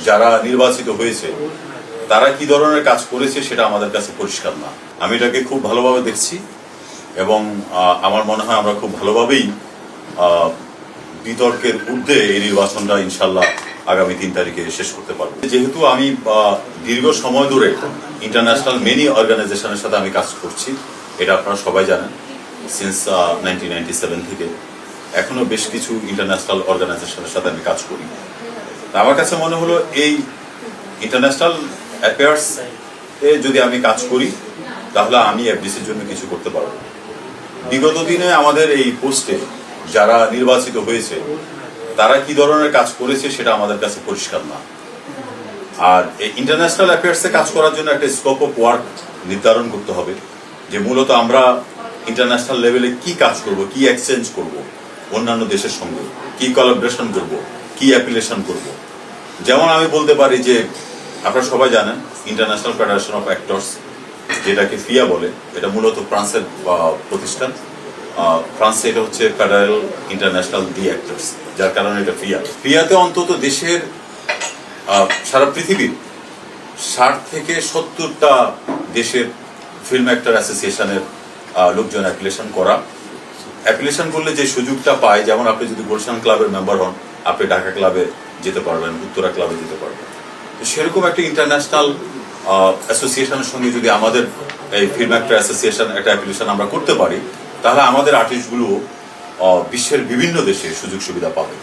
যারা নির্বাচিত হয়েছে তারা কি ধরনের কাজ করেছে সেটা আমাদের কাছে পরিষ্কার না। আমি এটাকে খুব ভালোভাবে দেখছি এবং আমার মনে হয় আমরা খুব ভালোভাবেই বিতর্কের ঊর্ধ্বে এই নির্বাচনটা ইনশাল্লাহ আগামী 3 তারিখে শেষ করতে পারবো। যেহেতু আমি দীর্ঘ সময় ধরে ইন্টারন্যাশনাল মেনি অর্গানাইজেশনের সাথে আমি কাজ করছি, এটা আপনারা সবাই জানেন, সিন্স 1997 থেকে এখনো বেশ কিছু ইন্টারন্যাশনাল অর্গানাইজেশনের সাথে আমি কাজ করি। আমার কাছে মনে হলো এই ইন্টারন্যাশনাল অ্যাফেয়ার্স এ যদি আমি কাজ করি তাহলে আমি এফডিসির জন্য কিছু করতে পারবো। বিগত দিনে আমাদের এই পোস্টে যারা নির্বাচিত হয়েছে তারা কি ধরনের কাজ করেছে সেটা আমাদের কাছে পরিষ্কার না। আর এই ইন্টারন্যাশনাল অ্যাফেয়ার্সে কাজ করার জন্য একটা স্কোপ অফ ওয়ার্ক নির্ধারণ করতে হবে, যে মূলত আমরা ইন্টারন্যাশনাল লেভেলে কি কাজ করব, কি এক্সচেঞ্জ করব অন্যান্য দেশের সঙ্গে, কি কোলাবোরেশন করব, কি অ্যাপিলেশন করব। যেমন আমি বলতে পারি যে আপনারা সবাই জানেন ইন্টারন্যাশনাল ফেডারেশন অফ অ্যাক্টরস, যেটাকে ফিয়া বলে, এটা মূলত ফ্রান্সের প্রতিষ্ঠান। ফ্রান্সে এটা হচ্ছে ফেডারেল ইন্টারন্যাশনাল দি অ্যাক্টরস, যার কারণে এটা ফিয়াতে অন্তত দেশের সারা পৃথিবীর 60 থেকে 70টা দেশের ফিল্ম অ্যাক্টর অ্যাসোসিয়েশনের লোকজন অ্যাপিলেশন করলে যে সুযোগটা পায়, যেমন আপনি যদি গুলশান ক্লাবের মেম্বার হন আপনি ঢাকা ক্লাবে যেতে পারবেন, উত্তরা ক্লাবে যেতে পারবেন। তো সেরকম একটা ইন্টারন্যাশনাল অ্যাসোসিয়েশনের সঙ্গে যদি আমাদের এই ফিল্ম অ্যাক্টর অ্যাসোসিয়েশন একটা অ্যাপিলেশন আমরা করতে পারি তাহলে আমাদের আর্টিস্টগুলো বিশ্বের বিভিন্ন দেশে সুযোগ সুবিধা পাবে।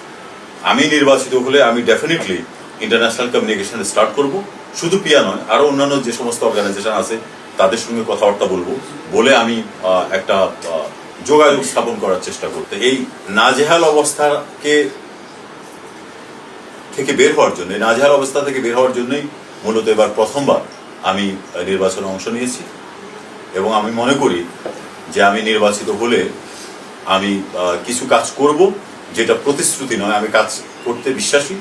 আমি নির্বাচিত হলে আমি ডেফিনেটলি ইন্টারন্যাশনাল কমিউনিকেশন স্টার্ট করব। শুধু পিয়া নয়, আরও অন্যান্য যে সমস্ত অর্গানাইজেশন আছে তাদের সঙ্গে কথাবার্তা বলে আমি একটা যোগাযোগ স্থাপন করার চেষ্টা করতে, এই নাজেহাল অবস্থাকে থেকে বের হওয়ার জন্য, নাজেহাল অবস্থা থেকে বের হওয়ার জন্যই মূলত এবার প্রথমবার আমি নির্বাচনে অংশ নিয়েছি। এবং আমি মনে করি যে আমি নির্বাচিত হলে আমি কিছু কাজ করব যেটা প্রতিশ্রুতি নয়, আমি কাজ করতে বিশ্বাসী।